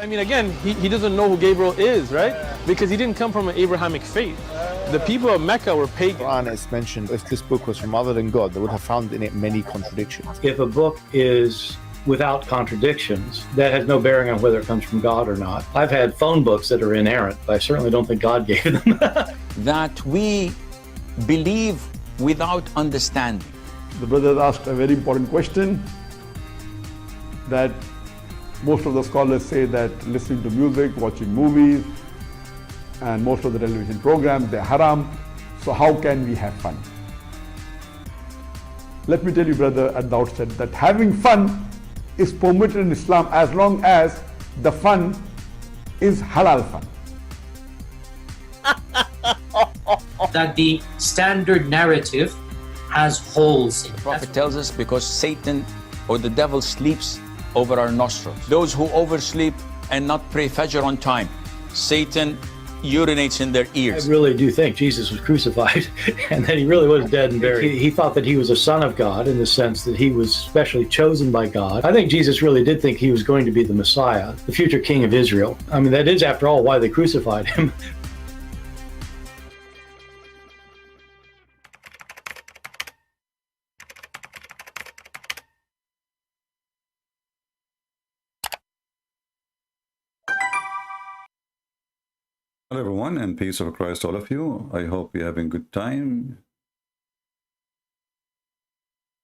I mean, again, he doesn't know who Gabriel is, right? Because he didn't come from an Abrahamic faith. The people of Mecca were pagan. The Quran is mentioned, if this book was from other than God, they would have found in it many contradictions. If a book is without contradictions, that has no bearing on whether it comes from God or not. I've had phone books that are inerrant, but I certainly don't think God gave them. That we believe without understanding. The brother asked a very important question, that most of the scholars say that listening to music, watching movies, and most of the television programs, they're haram. So how can we have fun? Let me tell you, brother, at the outset, that having fun is permitted in Islam as long as the fun is halal fun. That the standard narrative has holes in it. The Prophet tells us because Satan or the devil sleeps over our nostrils. Those who oversleep and not pray Fajr on time, Satan urinates in their ears. I really do think Jesus was crucified and that he really was dead and buried. He thought that he was a son of God in the sense that he was specially chosen by God. I think Jesus really did think he was going to be the Messiah, the future king of Israel. I mean, that is, after all, why they crucified him. Hello everyone, and peace of Christ all of you. I hope you're having a good time.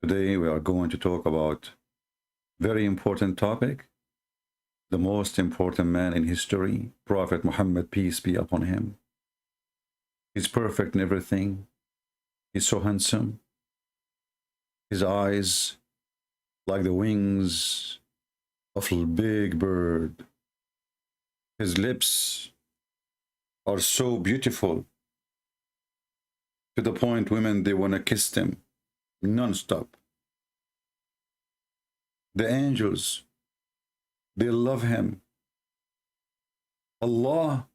Today we are going to talk about very important topic, the most important man in history, Prophet Muhammad, peace be upon him. He's perfect in everything. He's so handsome. His eyes like the wings of a big bird. His lips are so beautiful to the point women, they want to kiss them non-stop. The angels, they love him. Allah,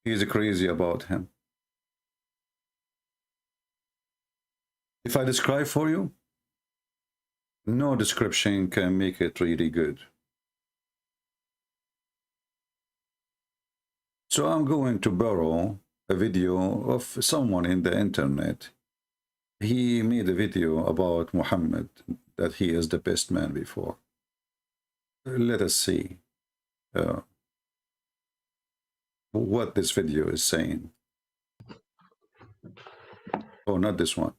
he is crazy about him. If I describe for you, no description can make it really good. So I'm going to borrow a video of someone in the internet. He made a video about Muhammad, that he is the best man before. Let us see what this video is saying. Oh, not this one.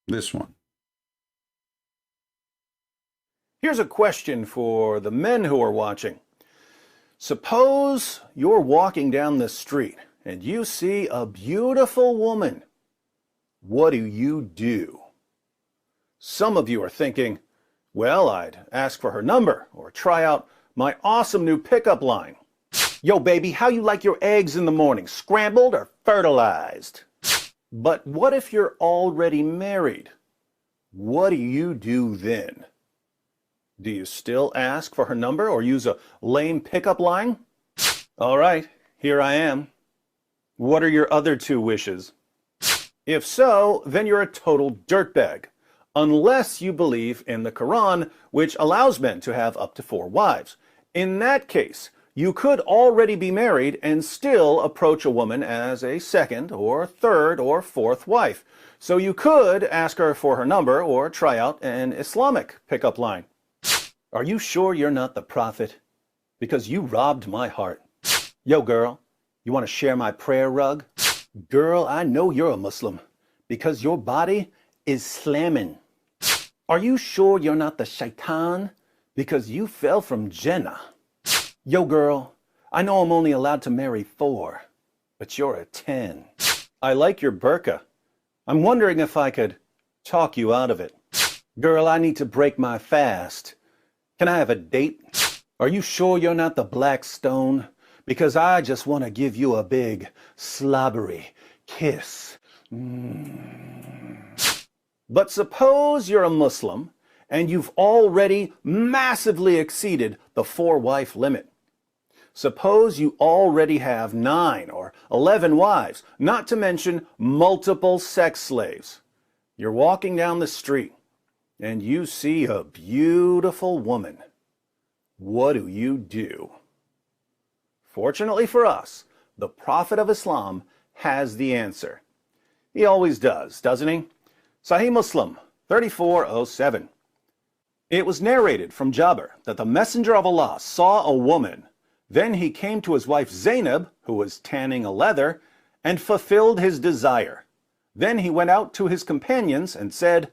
This one. Here's a question for the men who are watching. Suppose you're walking down the street and you see a beautiful woman. What do you do? Some of you are thinking, well, I'd ask for her number or try out my awesome new pickup line. Yo, baby, how you like your eggs in the morning, scrambled or fertilized? But what if you're already married? What do you do then? Do you still ask for her number or use a lame pickup line? All right, here I am. What are your other two wishes? If so, then you're a total dirtbag, unless you believe in the Quran, which allows men to have up to 4 wives. In that case, you could already be married and still approach a woman as a second or third or fourth wife. So you could ask her for her number or try out an Islamic pickup line. Are you sure you're not the prophet? Because you robbed my heart. Yo, girl, you want to share my prayer rug? Girl, I know you're a Muslim because your body is slamming. Are you sure you're not the shaitan? Because you fell from Jannah. Yo, girl, I know I'm only allowed to marry 4, but you're a 10. I like your burqa. I'm wondering if I could talk you out of it. Girl, I need to break my fast. Can I have a date? Are you sure you're not the black stone? Because I just want to give you a big, slobbery kiss. But suppose you're a Muslim and you've already massively exceeded the 4-wife limit. Suppose you already have 9 or 11 wives, not to mention multiple sex slaves. You're walking down the street and you see a beautiful woman. What do you do? Fortunately for us, the Prophet of Islam has the answer. He always does, doesn't he? Sahih Muslim 3407. It was narrated from Jabir that the Messenger of Allah saw a woman. Then he came to his wife Zainab, who was tanning a leather, and fulfilled his desire. Then he went out to his companions and said,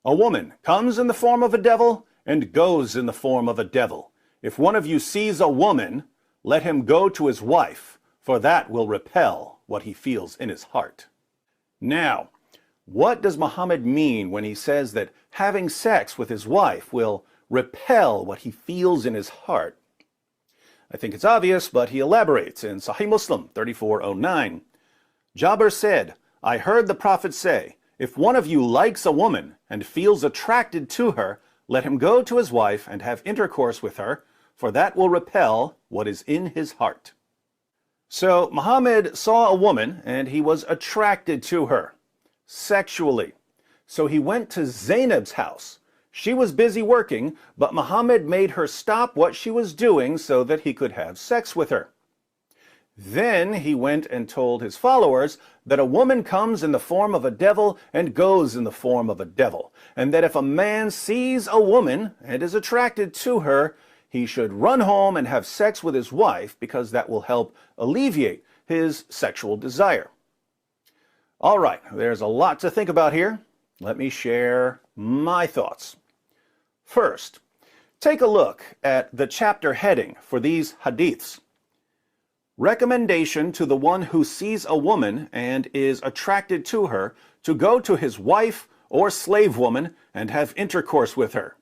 "A woman comes in the form of a devil and goes in the form of a devil. If one of you sees a woman, let him go to his wife, for that will repel what he feels in his heart." Now, what does Muhammad mean when he says that having sex with his wife will repel what he feels in his heart? I think it's obvious, but he elaborates in Sahih Muslim 3409. Jabir said, "I heard the Prophet say, if one of you likes a woman and feels attracted to her, let him go to his wife and have intercourse with her, for that will repel what is in his heart." So Muhammad saw a woman and he was attracted to her sexually. So he went to Zainab's house. She was busy working, but Muhammad made her stop what she was doing so that he could have sex with her. Then he went and told his followers that a woman comes in the form of a devil and goes in the form of a devil, and that if a man sees a woman and is attracted to her, he should run home and have sex with his wife because that will help alleviate his sexual desire. All right, there's a lot to think about here. Let me share my thoughts. First, take a look at the chapter heading for these hadiths. Recommendation to the one who sees a woman and is attracted to her to go to his wife or slave woman and have intercourse with her.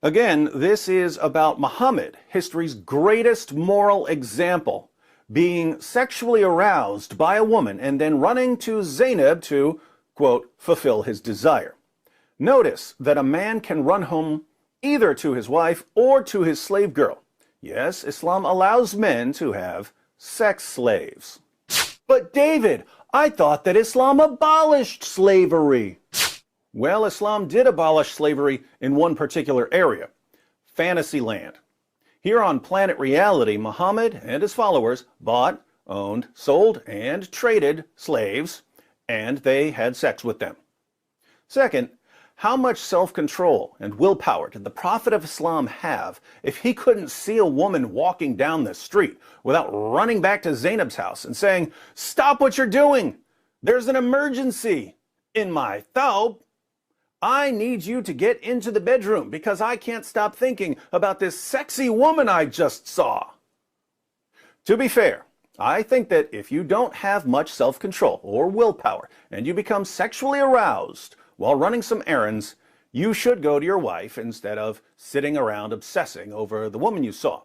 Again, this is about Muhammad, history's greatest moral example, being sexually aroused by a woman and then running to Zainab to, quote, fulfill his desire. Notice that a man can run home either to his wife or to his slave girl. Yes, Islam allows men to have sex slaves. But David, I thought that Islam abolished slavery. Well, Islam did abolish slavery in one particular area, Fantasyland. Here on Planet Reality, Muhammad and his followers bought, owned, sold, and traded slaves, and they had sex with them. Second, how much self-control and willpower did the Prophet of Islam have if he couldn't see a woman walking down the street without running back to Zainab's house and saying, "Stop what you're doing! There's an emergency in my thawb. I need you to get into the bedroom because I can't stop thinking about this sexy woman I just saw." To be fair, I think that if you don't have much self-control or willpower and you become sexually aroused while running some errands, you should go to your wife instead of sitting around obsessing over the woman you saw.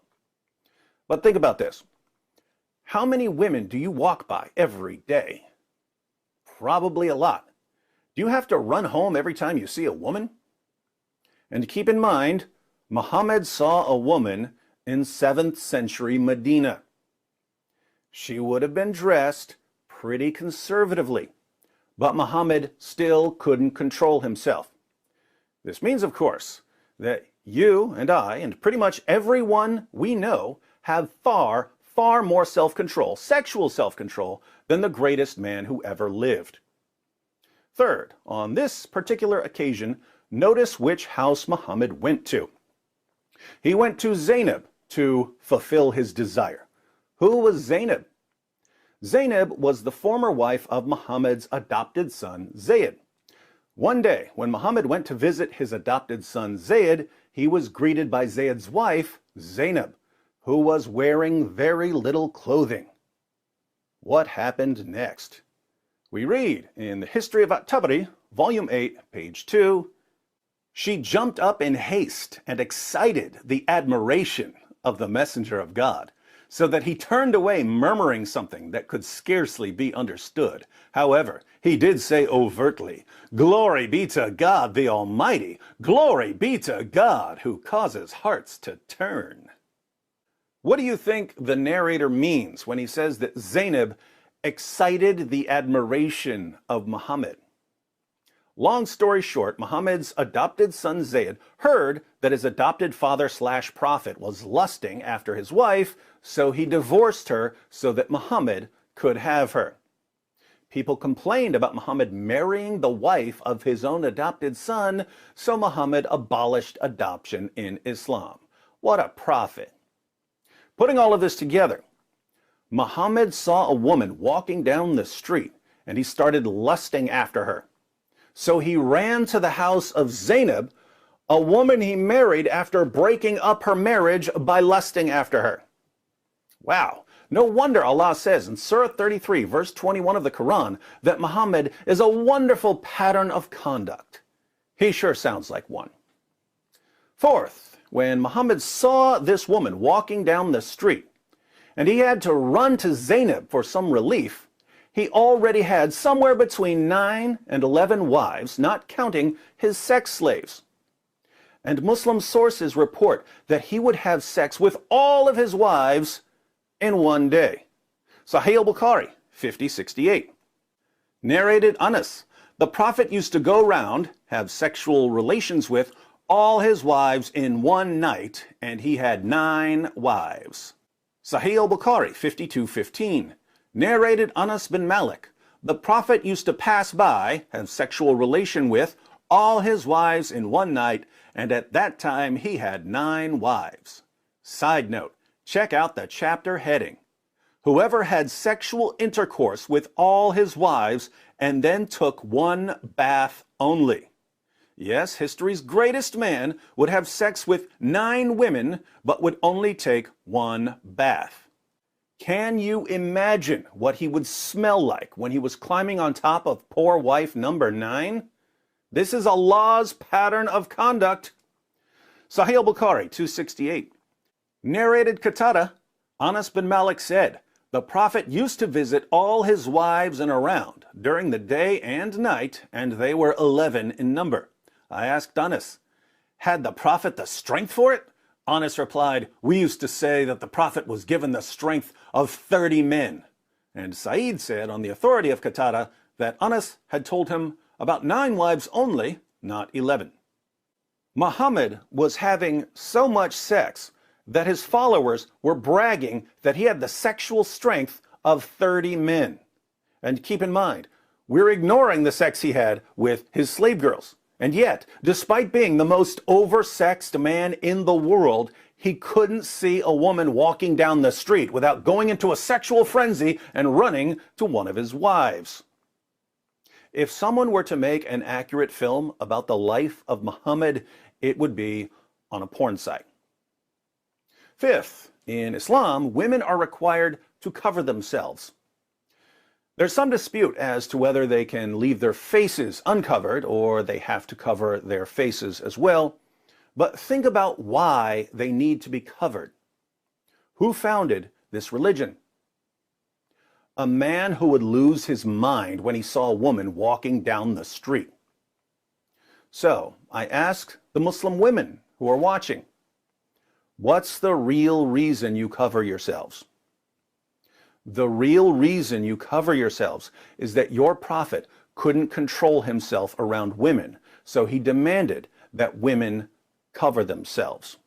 But think about this. How many women do you walk by every day? Probably a lot. Do you have to run home every time you see a woman? And keep in mind, Muhammad saw a woman in 7th century Medina. She would have been dressed pretty conservatively, but Muhammad still couldn't control himself. This means, of course, that you and I, and pretty much everyone we know, have far, far more self-control, sexual self-control, than the greatest man who ever lived. Third, on this particular occasion, notice which house Muhammad went to. He went to Zainab to fulfill his desire. Who was Zainab? Zainab was the former wife of Muhammad's adopted son, Zayd. One day, when Muhammad went to visit his adopted son, Zayd, he was greeted by Zayd's wife, Zainab, who was wearing very little clothing. What happened next? We read in the History of At-Tabari, Volume 8, page 2, "She jumped up in haste and excited the admiration of the Messenger of God, so that he turned away murmuring something that could scarcely be understood. However, he did say overtly, 'Glory be to God the Almighty! Glory be to God who causes hearts to turn!'" What do you think the narrator means when he says that Zainab excited the admiration of Muhammad? Long story short, Muhammad's adopted son Zayd heard that his adopted father/prophet was lusting after his wife, so he divorced her so that Muhammad could have her. People complained about Muhammad marrying the wife of his own adopted son, so Muhammad abolished adoption in Islam. What a prophet. Putting all of this together, Muhammad saw a woman walking down the street and he started lusting after her. So he ran to the house of Zainab, a woman he married after breaking up her marriage by lusting after her. Wow, no wonder Allah says in Surah 33, verse 21 of the Quran, that Muhammad is a wonderful pattern of conduct. He sure sounds like one. Fourth, when Muhammad saw this woman walking down the street, and he had to run to Zainab for some relief, he already had somewhere between 9 and 11 wives, not counting his sex slaves. And Muslim sources report that he would have sex with all of his wives in one day. Sahih al-Bukhari, 5068. Narrated Anas, the Prophet used to go round, have sexual relations with all his wives in one night, and he had 9 wives. Sahih al-Bukhari, 5215. Narrated Anas bin Malik, the Prophet used to pass by, have sexual relation with all his wives in one night, and at that time he had 9 wives. Side note, check out the chapter heading. Whoever had sexual intercourse with all his wives and then took one bath only. Yes, history's greatest man would have sex with 9 women, but would only take one bath. Can you imagine what he would smell like when he was climbing on top of poor wife number 9? This is Allah's pattern of conduct. Sahih al-Bukhari, 268. Narrated Qatada, Anas bin Malik said, the Prophet used to visit all his wives and around during the day and night, and they were 11 in number. I asked Anas, had the Prophet the strength for it? Anas replied, we used to say that the Prophet was given the strength of 30 men. And Sa'id said, on the authority of Qatada, that Anas had told him about 9 wives only, not 11. Muhammad was having so much sex that his followers were bragging that he had the sexual strength of 30 men. And keep in mind, we're ignoring the sex he had with his slave girls. And yet, despite being the most oversexed man in the world, he couldn't see a woman walking down the street without going into a sexual frenzy and running to one of his wives. If someone were to make an accurate film about the life of Muhammad, it would be on a porn site. Fifth, in Islam, women are required to cover themselves. There's some dispute as to whether they can leave their faces uncovered or they have to cover their faces as well. But think about why they need to be covered. Who founded this religion? A man who would lose his mind when he saw a woman walking down the street. So I ask the Muslim women who are watching, what's the real reason you cover yourselves? The real reason you cover yourselves is that your prophet couldn't control himself around women, so he demanded that women cover themselves.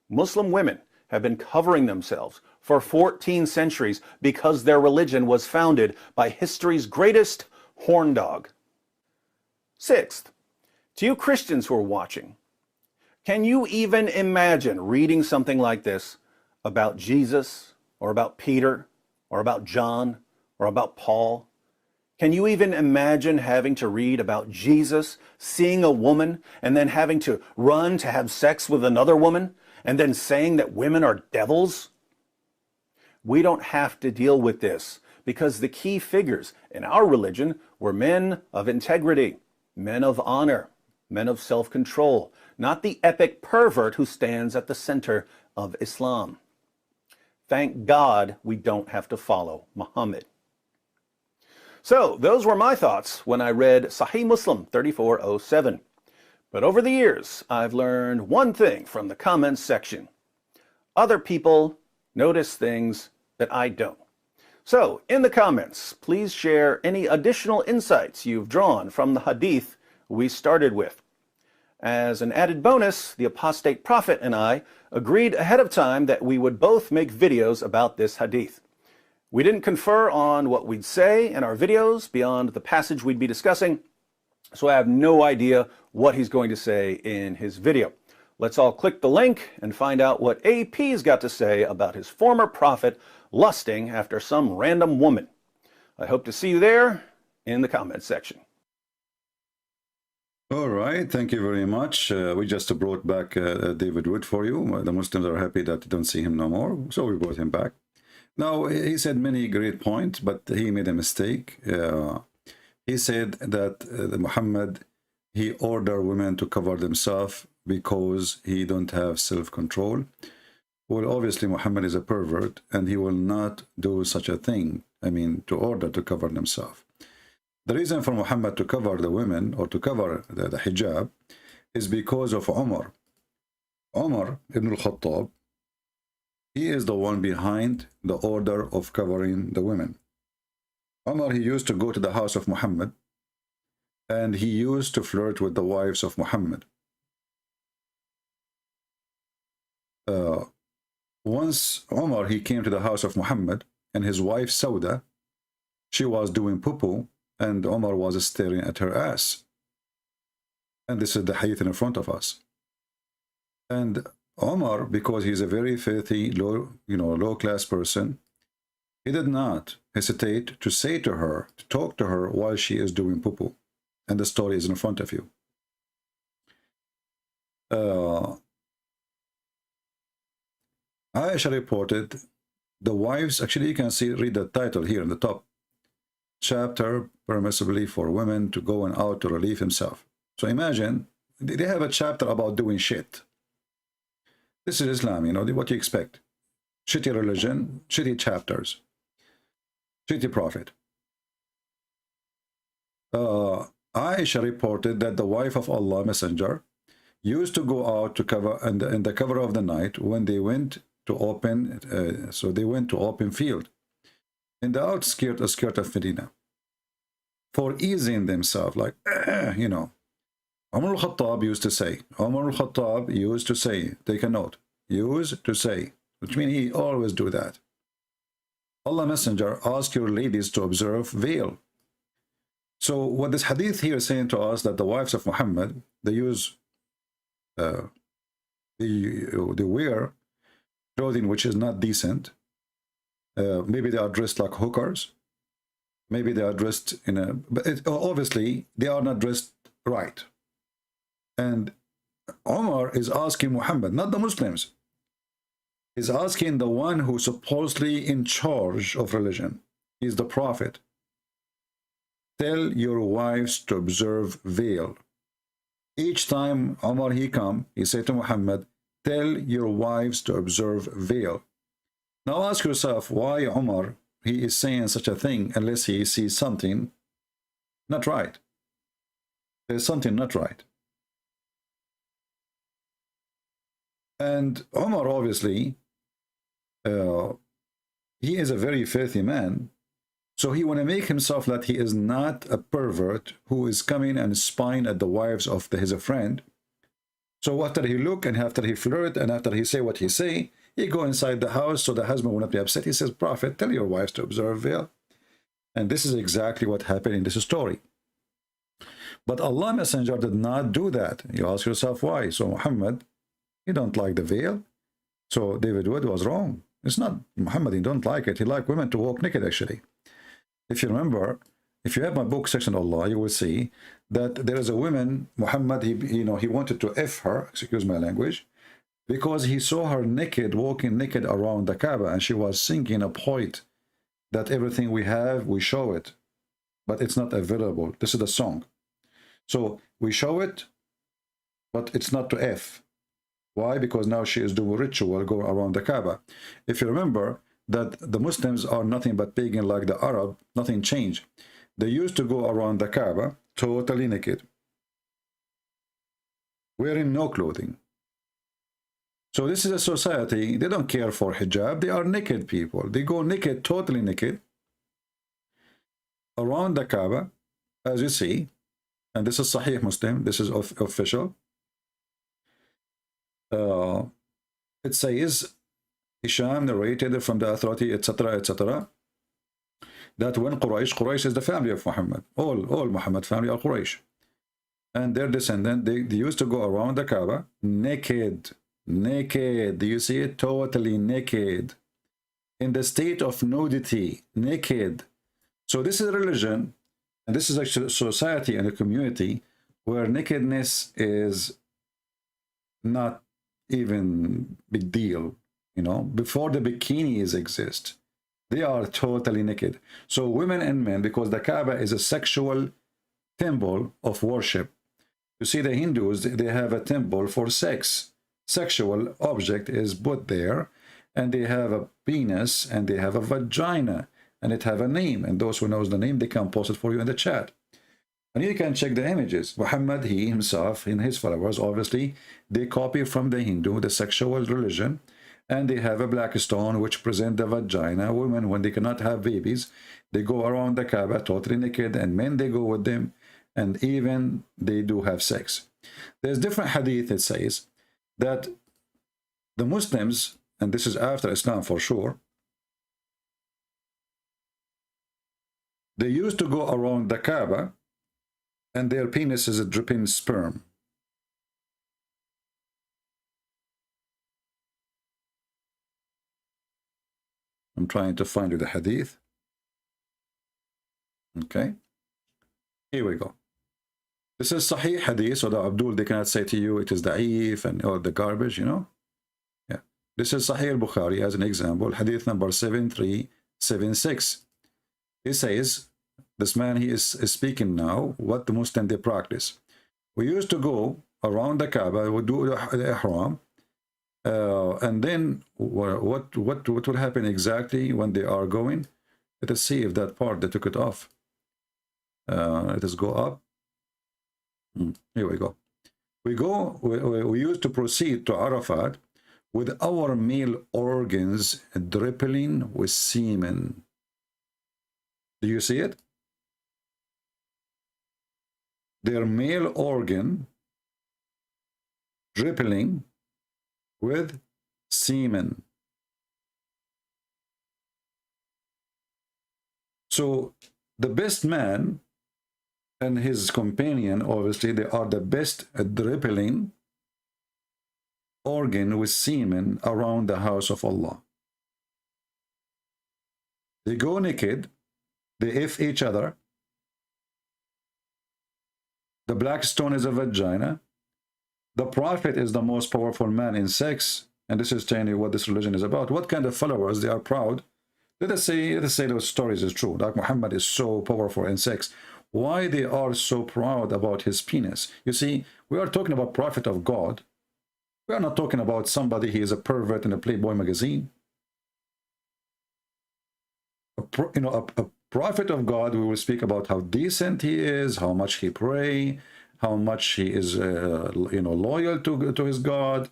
Muslim women have been covering themselves for 14 centuries because their religion was founded by history's greatest horn dog. Sixth, to you Christians who are watching, can you even imagine reading something like this about Jesus, or about Peter, or about John, or about Paul? Can you even imagine having to read about Jesus seeing a woman and then having to run to have sex with another woman and then saying that women are devils? We don't have to deal with this because the key figures in our religion were men of integrity, men of honor, men of self-control, not the epic pervert who stands at the center of Islam. Thank God we don't have to follow Muhammad. So those were my thoughts when I read Sahih Muslim 3407. But over the years, I've learned one thing from the comments section. Other people notice things that I don't. So, in the comments, please share any additional insights you've drawn from the hadith we started with. As an added bonus, the apostate prophet and I agreed ahead of time that we would both make videos about this hadith. We didn't confer on what we'd say in our videos beyond the passage we'd be discussing, so I have no idea what he's going to say in his video. Let's all click the link and find out what AP's got to say about his former prophet lusting after some random woman. I hope to see you there in the comments section. All right, thank you very much. We just brought back David Wood for you. The Muslims are happy that they don't see him no more, so we brought him back. Now, he said many great points, but he made a mistake. He said that Muhammad, he ordered women to cover themselves because he don't have self-control. Well, obviously Muhammad is a pervert and he will not do such a thing. I mean, to order to cover themselves. The reason for Muhammad to cover the women or to cover the hijab is because of Umar. Umar ibn al-Khattab, he is the one behind the order of covering the women. Umar, he used to go to the house of Muhammad and he used to flirt with the wives of Muhammad. Once Umar, he came to the house of Muhammad and his wife Sauda, she was doing poo-poo and Umar was staring at her ass. And this is the hadith in front of us. And Umar, because he's a very filthy, low-class person, he did not hesitate to say to her, to talk to her while she is doing poo-poo. And the story is in front of you. Aisha reported, the wives, actually you can see, read the title here in the top. Chapter permissibly for women to go and out to relieve himself. So imagine, they have a chapter about doing shit. This is Islam, what you expect. Shitty religion, shitty chapters, shitty prophet. Aisha reported that the wife of Allah Messenger used to go out to cover, and in the cover of the night, when they went to open, they went to open field in the outskirt of Medina for easing themselves, like, Umar al-Khattab used to say, take a note, used to say, which means he always do that. Allah Messenger, ask your ladies to observe veil. So what this hadith here is saying to us, that the wives of Muhammad, they use, they wear clothing which is not decent. Maybe they are dressed like hookers. Maybe they are dressed in a, but obviously they are not dressed right. And Umar is asking Muhammad, not the Muslims, is asking the one who's supposedly in charge of religion. He's the prophet. Tell your wives to observe veil. Each time Umar he come, he said to Muhammad, tell your wives to observe veil. Now ask yourself why Umar, he is saying such a thing unless he sees something not right. There's something not right. And Umar, obviously, he is a very filthy man. So he want to make himself that he is not a pervert who is coming and spying at the wives of his friend. So after he look and after he flirt and after he say what he say, he go inside the house so the husband will not be upset. He says, Prophet, tell your wives to observe veil. And this is exactly what happened in this story. But Allah Messenger did not do that. You ask yourself why. So Muhammad, he don't like the veil. So David Wood was wrong. It's not Muhammad, he don't like it. He liked women to walk naked, actually. If you remember, if you have my book, Section Allah, you will see that there is a woman, Muhammad, he wanted to F her, excuse my language, because he saw her naked, walking naked around the Kaaba, and she was singing a poet that everything we have, we show it, but it's not available. This is the song. So we show it, but it's not to F. Why? Because now she is doing ritual, go around the Kaaba. If you remember that the Muslims are nothing but pagan like the Arab, nothing changed. They used to go around the Kaaba totally naked, wearing no clothing. So this is a society, they don't care for hijab, they are naked people. They go naked, totally naked, around the Kaaba, as you see, and this is Sahih Muslim, this is official. It says, Hisham narrated from the authority, etc., etc., that when Quraysh is the family of Muhammad, all Muhammad family are Quraysh, and their descendant, they used to go around the Kaaba naked. Do you see it? Totally naked, in the state of nudity, naked. So this is a religion, and this is actually a society and a community where nakedness is not even big deal. You know, before the bikinis exist, they are totally naked. So women and men, because the Kaaba is a sexual temple of worship. You see, the Hindus, they have a temple for sex. Sexual object is put there, and they have a penis and they have a vagina, and it have a name, and those who knows the name, they can post it for you in the chat. And you can check the images. Muhammad, he himself, in his followers, obviously, they copy from the Hindu, the sexual religion, and they have a black stone which present the vagina. Women, when they cannot have babies, they go around the Kaaba totally naked, and men, they go with them, and even they do have sex. There's different hadith that says that the Muslims, and this is after Islam for sure, they used to go around the Kaaba, and their penis is a dripping sperm. I'm trying to find you the hadith. Okay. Here we go. This is Sahih hadith, so the Abdul, they cannot say to you it is da'if and all the garbage, you know. Yeah. This is Sahih al-Bukhari as an example, hadith number 7376. He says, this man, he is speaking now, what the Muslim they practice. We used to go around the Kaaba, we do the ihram, and then what will happen exactly when they are going? Let us see if that part they took it off. Let us go up. Here we go. We used to proceed to Arafat with our male organs dripping with semen. Do you see it? Their male organ dripping with semen. So the best man and his companion, obviously, they are the best at dripping organ with semen around the house of Allah. They go naked, they F each other. The black stone is a vagina. The Prophet is the most powerful man in sex, and this is telling you what this religion is about. What kind of followers they are proud? Let us say those stories is true. Like Muhammad is so powerful in sex. Why they are so proud about his penis? You see, we are talking about Prophet of God. We are not talking about somebody he is a pervert in a Playboy magazine. A prophet of God, we will speak about how decent he is, how much he pray, how much he is loyal to his God,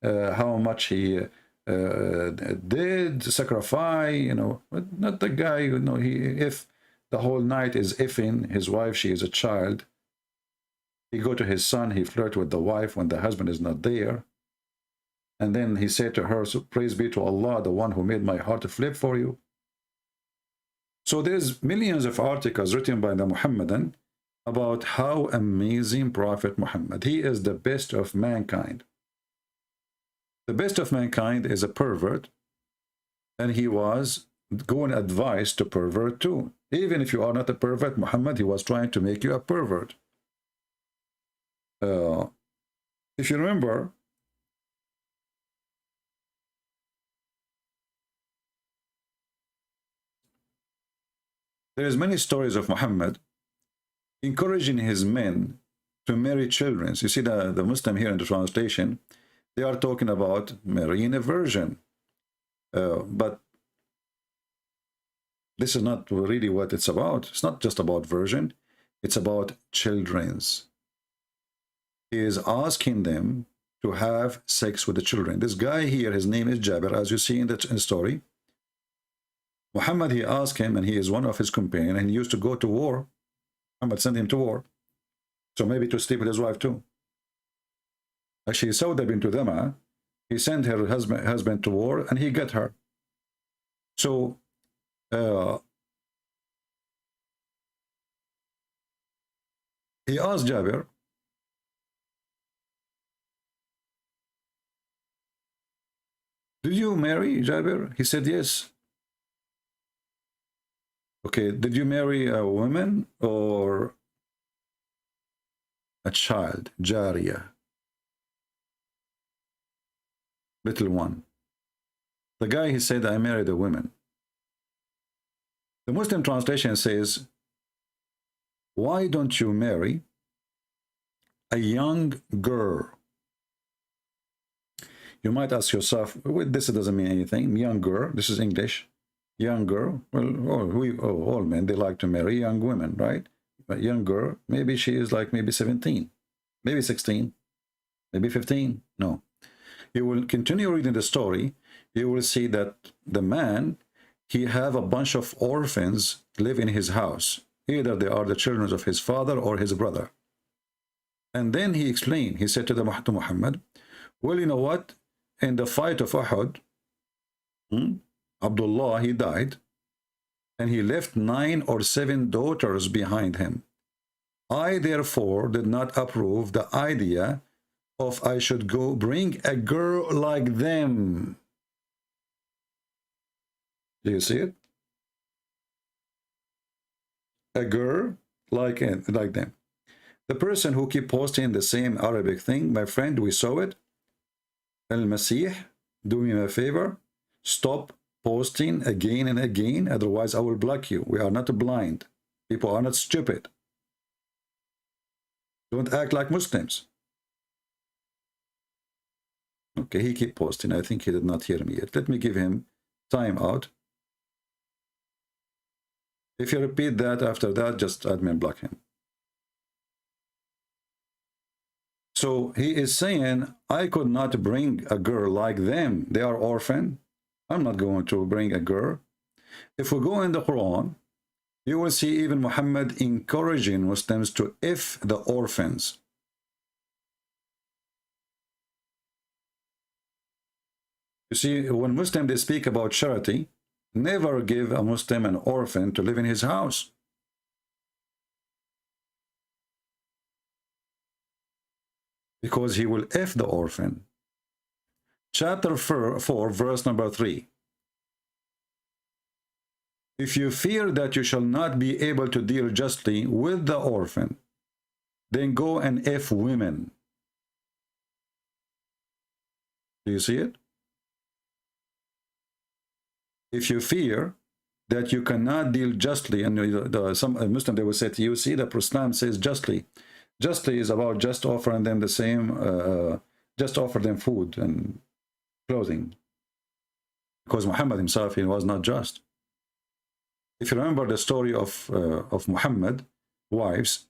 how much he did sacrifice, not the guy, if the whole night is effing his wife, she is a child, he go to his son, he flirt with the wife when the husband is not there, and then he said to her, so praise be to Allah, the one who made my heart to flip for you. So there's millions of articles written by the Muhammadan about how amazing Prophet Muhammad. He is the best of mankind. The best of mankind is a pervert, and he was going advice to pervert too. Even if you are not a pervert, Muhammad, he was trying to make you a pervert. If you remember, there is many stories of Muhammad encouraging his men to marry children. You see the Muslim here in the translation, they are talking about marrying a virgin. But this is not really what it's about. It's not just about virgin. It's about children's. He is asking them to have sex with the children. This guy here, his name is Jabir, as you see in the story. Muhammad, he asked him, and he is one of his companions, and he used to go to war. Muhammad sent him to war. So maybe to sleep with his wife too. Actually, Sauda bint Dama, he sent her husband to war, and he got her. So he asked Jabir, did you marry Jabir? He said yes. Okay, did you marry a woman or a child, Jariya? Little one. The guy, he said, I married a woman. The Muslim translation says, why don't you marry a young girl? You might ask yourself, well, this doesn't mean anything. Young girl, this is English. Young girl, well, all men, they like to marry young women, right? But young girl, maybe she is like maybe 17, maybe 16, maybe 15. No. You will continue reading the story. You will see that the man, he have a bunch of orphans live in his house. Either they are the children of his father or his brother. And then he explained, he said to Muhammad, well, you know what? In the fight of Uhud, Abdullah, he died, and he left 9 or 7 daughters behind him. I, therefore, did not approve the idea of I should go bring a girl like them. Do you see it? A girl like them. The person who keep posting the same Arabic thing, my friend, we saw it. Al-Masih, do me a favor, stop posting again and again, otherwise I will block you. We are not blind. People are not stupid. Don't act like Muslims. Okay, he keep posting. I think he did not hear me yet. Let me give him time out. If you repeat that after that, just admin block him. So he is saying, I could not bring a girl like them. They are orphan. I'm not going to bring a girl. If we go in the Quran, you will see even Muhammad encouraging Muslims to F the orphans. You see, when Muslims, they speak about charity, never give a Muslim an orphan to live in his house. Because he will F the orphan. Chapter 4, verse number 3. If you fear that you shall not be able to deal justly with the orphan, then go and F women. Do you see it? If you fear that you cannot deal justly, and some Muslim, they will say to you, see that Islam says justly. Justly is about just offering them the same, just offer them food and clothing. Because Muhammad himself, he was not just. If you remember the story of Muhammad, wives,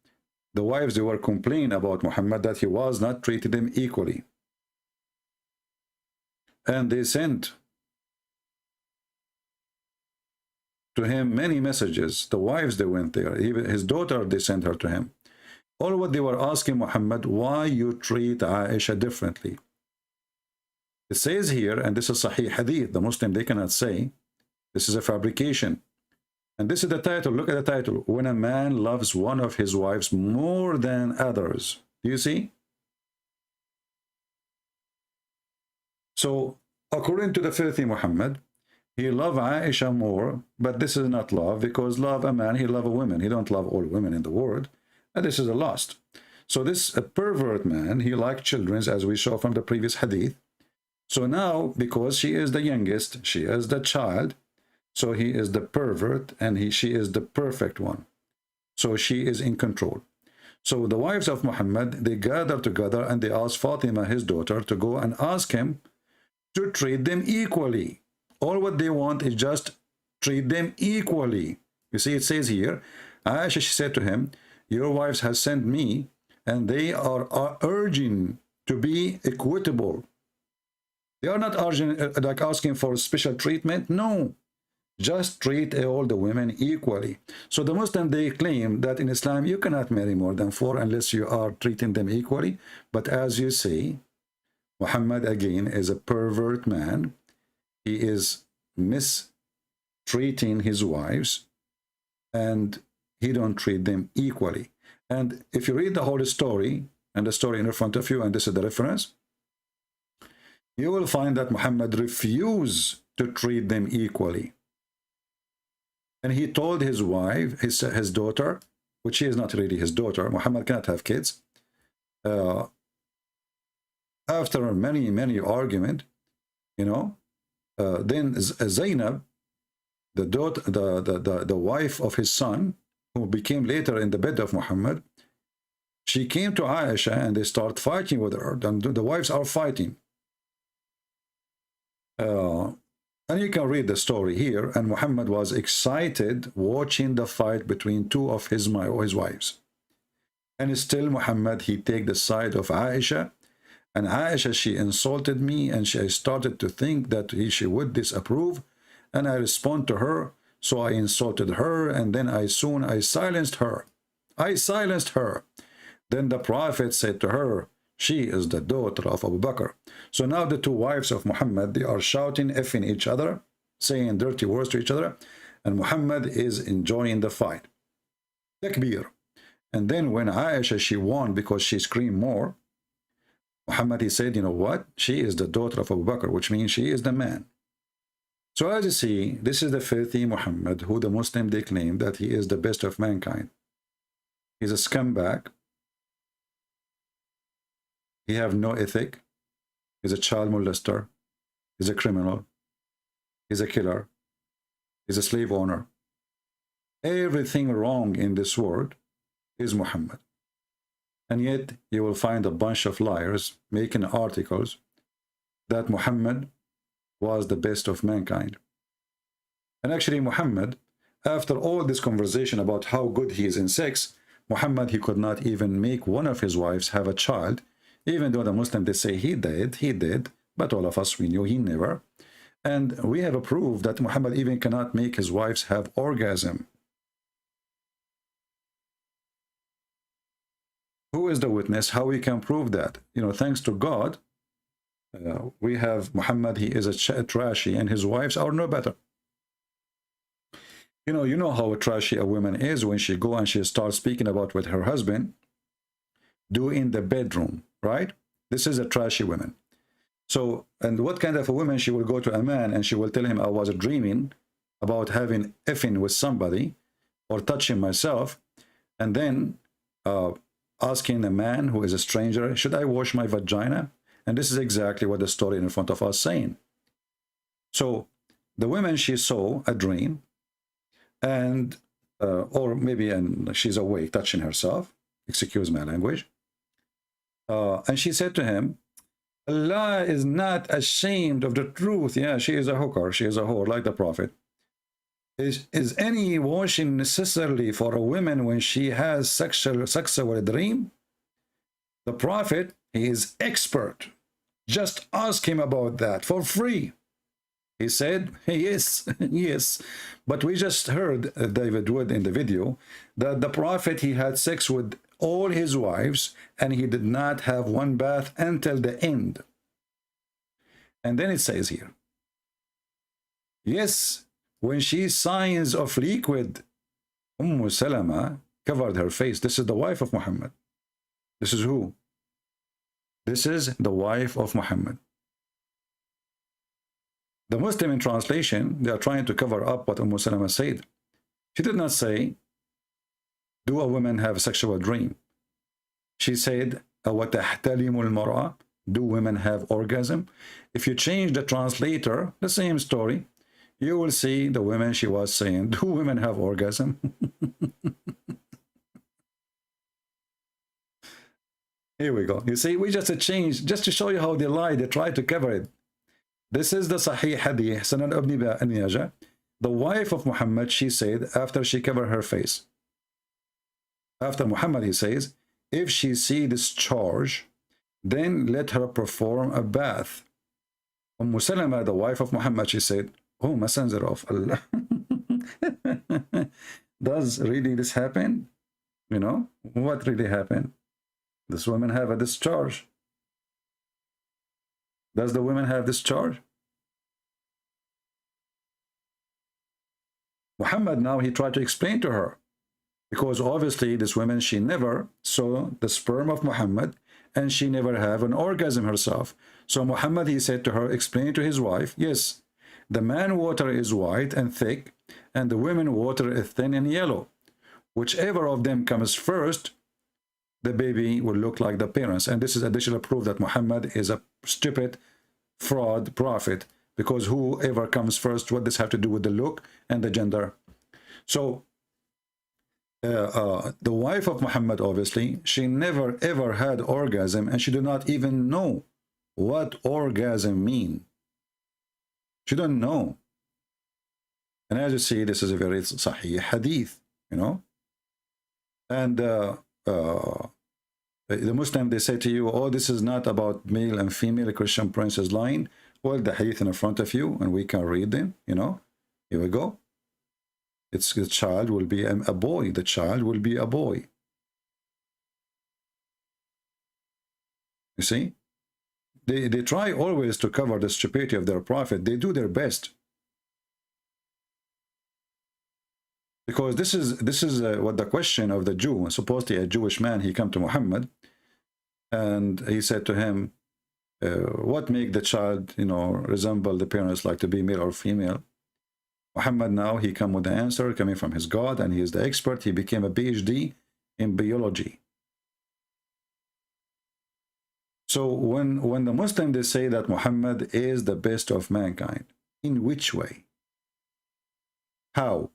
the wives, they were complaining about Muhammad that he was not treating them equally. And they sent to him many messages. The wives, they went there. Even his daughter, they sent her to him. All what they were asking Muhammad, why you treat Aisha differently? It says here, and this is Sahih Hadith, the Muslim, they cannot say, this is a fabrication. And this is the title, look at the title, when a man loves one of his wives more than others. Do you see? So, according to the filthy Muhammad, he loved Aisha more, but this is not love, because love a man, he love a woman. He don't love all women in the world. And this is a lust. So this a pervert man, he liked children, as we saw from the previous hadith. So now, because she is the youngest, she is the child, so he is the pervert, and she is the perfect one. So she is in control. So the wives of Muhammad, they gather together and they ask Fatima, his daughter, to go and ask him to treat them equally. All what they want is just treat them equally. You see, it says here, Aisha, she said to him, your wives have sent me, and they are urging to be equitable. They are not urging, like asking for special treatment. No. Just treat all the women equally. So the Muslim, they claim that in Islam you cannot marry more than 4 unless you are treating them equally. But as you see, Muhammad again is a pervert man. He is mistreating his wives, and he don't treat them equally. And if you read the whole story, and the story in front of you, and this is the reference, you will find that Muhammad refused to treat them equally. And he told his wife, his daughter, which is not really his daughter, Muhammad cannot have kids. After many argument, you know, then Zainab, the daughter, the wife of his son, who became later in the bed of Muhammad, she came to Aisha and they start fighting with her. The wives are fighting. And you can read the story here. And Muhammad was excited watching the fight between two of his wives. And still Muhammad, he take the side of Aisha. And Aisha, she insulted me, and she started to think that she would disapprove. And I respond to her. So I insulted her, and then I silenced her. I silenced her. Then the Prophet said to her, she is the daughter of Abu Bakr. So now the two wives of Muhammad, they are shouting, effing each other, saying dirty words to each other, and Muhammad is enjoying the fight. Takbir. And then when Aisha, she won because she screamed more, Muhammad, he said, you know what? She is the daughter of Abu Bakr, which means she is the man. So as you see, this is the filthy Muhammad, who the Muslim, they claim that he is the best of mankind. He's a scumbag. He have no ethic. He's a child molester. He's a criminal. He's a killer. He's a slave owner. Everything wrong in this world is Muhammad. And yet you will find a bunch of liars making articles that Muhammad was the best of mankind. And actually Muhammad, after all this conversation about how good he is in sex, Muhammad, he could not even make one of his wives have a child, even though the Muslims, they say he did, but all of us, we knew he never. And we have a proof that Muhammad even cannot make his wives have orgasm. Who is the witness? How we can prove that? You know, thanks to God, we have Muhammad, he is a trashy, and his wives are no better. You know how trashy a woman is when she go and she starts speaking about what her husband do in the bedroom, right? This is a trashy woman. So, and what kind of a woman? She will go to a man and she will tell him, I was dreaming about having effing with somebody or touching myself, and then asking a man who is a stranger, should I wash my vagina? And this is exactly what the story in front of us saying. So the woman, she saw a dream, and or maybe she's awake touching herself, excuse my language, and she said to him, Allah is not ashamed of the truth. Yeah, she is a hooker, she is a whore, like the Prophet. Is any washing necessarily for a woman when she has sexual dream? The Prophet, he is expert. Just ask him about that for free. He said, yes, yes. But we just heard David Wood in the video that the Prophet, he had sex with all his wives and he did not have one bath until the end. And then it says here, yes, when she signs of liquid, Salama covered her face. This is the wife of Muhammad. This is who? This is the wife of Muhammad. The Muslim in translation, they are trying to cover up what Salama said. She did not say, do a woman have a sexual dream? She said, وَتَحْتَلِمُ الْمَرْأَةِ, do women have orgasm? If you change the translator, the same story, you will see the women, she was saying, do women have orgasm? Here we go. You see, we just changed, just to show you how they lie, they try to cover it. This is the Sahih Hadith, Sunan Ibn Majah. The wife of Muhammad, she said, after she covered her face, after Muhammad, he says, if she see discharge, then let her perform a bath. Salama, the wife of Muhammad, she said, oh, messenger of Allah. Does really this happen? You know, what really happened? This woman have a discharge. Does the woman have discharge? Muhammad now, he tried to explain to her, because obviously this woman, she never saw the sperm of Muhammad, and she never have an orgasm herself. So Muhammad, he said to her, explain to his wife, yes, the man water is white and thick, and the women water is thin and yellow. Whichever of them comes first, the baby will look like the parents. And this is additional proof that Muhammad is a stupid fraud prophet, because whoever comes first, what does have to do with the look and the gender? So the wife of Muhammad, obviously, she never ever had orgasm, and she did not even know what orgasm mean. She don't know. And as you see, this is a very sahih hadith, you know. And the Muslim, they say to you, oh, this is not about male and female. A Christian prince is lying. Well, the hadith in front of you, and we can read them, you know. Here we go. It's the child will be a boy. The child will be a boy. You see? They try always to cover the stupidity of their prophet. They do their best. Because this is what the question of the Jew. Supposedly a Jewish man, he come to Muhammad, and he said to him, what make the child, you know, resemble the parents, like to be male or female? Muhammad now, he come with the answer coming from his God, and he is the expert. He became a PhD in biology. So when the Muslim, they say that Muhammad is the best of mankind, in which way? How?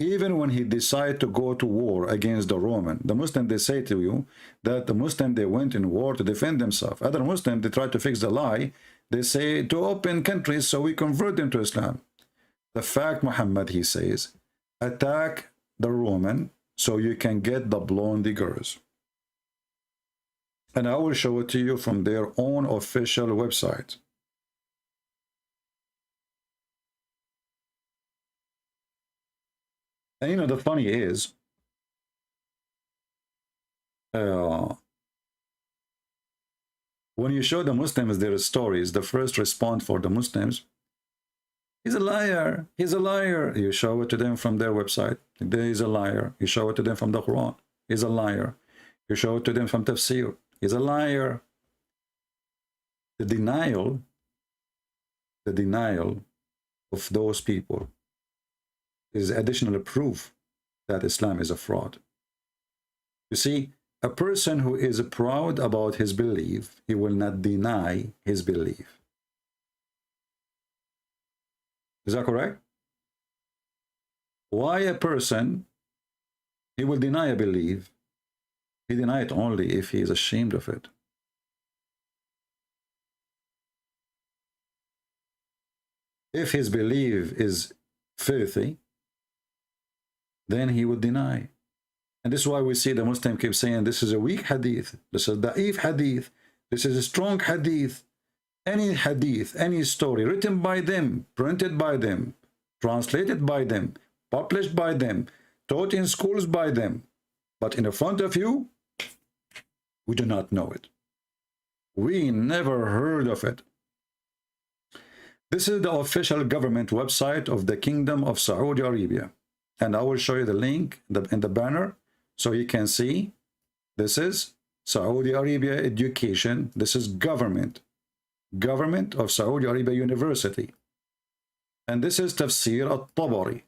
Even when he decided to go to war against the Roman, the Muslim, they say to you that the Muslim, they went in war to defend themselves. Other Muslims, they try to fix the lie. They say to open countries so we convert them to Islam. The fact, Muhammad, he says, attack the Roman so you can get the blonde girls. And I will show it to you from their own official website. And you know, the funny is, when you show the Muslims their stories, the first response for the Muslims, he's a liar, he's a liar. You show it to them from their website, he's a liar. You show it to them from the Quran, he's a liar. You show it to them from Tafsir, he's a liar. The denial of those people is additional proof that Islam is a fraud. You see, a person who is proud about his belief, he will not deny his belief. Is that correct? Why a person, he will deny a belief? He deny it only if he is ashamed of it. If his belief is filthy, then he would deny. And this is why we see the Muslim keep saying this is a weak hadith, this is da'if hadith, this is a strong hadith. Any hadith, any story written by them, printed by them, translated by them, published by them, taught in schools by them, but in front of you, we do not know it. We never heard of it. This is the official government website of the Kingdom of Saudi Arabia. And I will show you the link in the banner so you can see. This is Saudi Arabia Education. This is government of Saudi Arabia University. And this is Tafsir al-Tabari.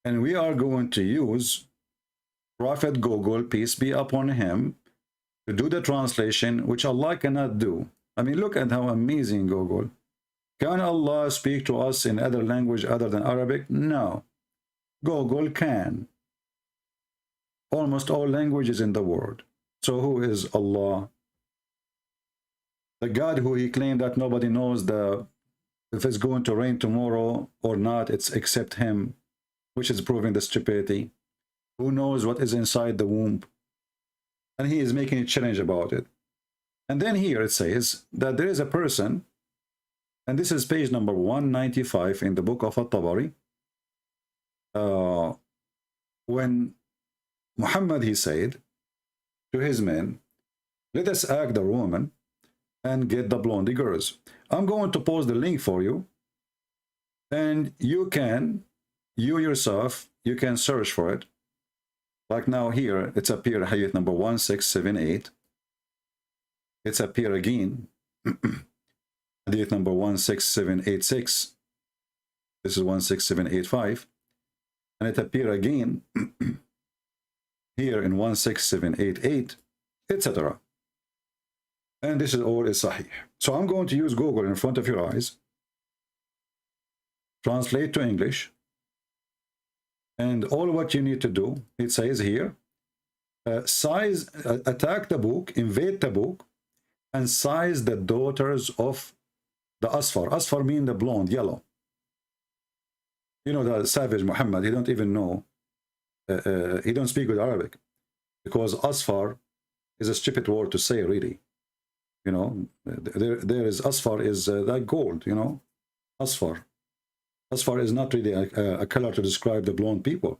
And we are going to use Prophet Google, peace be upon him, to do the translation, which Allah cannot do. I mean, look at how amazing Google. Can Allah speak to us in other language other than Arabic? No. Google can. Almost all languages in the world. So who is Allah? The God who he claimed that nobody knows if it's going to rain tomorrow or not, it's except him, which is proving the stupidity. Who knows what is inside the womb? And he is making a challenge about it. And then here it says that there is a person And this is page number 195 in the book of At-Tabari. When Muhammad, he said to his men, let us act the woman and get the blondie girls. I'm going to post the link for you, and you yourself, you can search for it. Like now here, it's appear hadith number 1678. It's appear again, hadith number 16786. This is 16785. And it appear again here in 16788, etc. And this is all is sahih. So I'm going to use Google in front of your eyes, translate to English, and all what you need to do, it says here, attack the book, invade the book, and size the daughters of the Asfar. Asfar means the blonde, yellow. You know, the savage Muhammad, he don't even know, he don't speak good Arabic, because Asfar is a stupid word to say, really. You know, there is Asfar is like gold, you know, Asfar. Asfar is not really a color to describe the blonde people.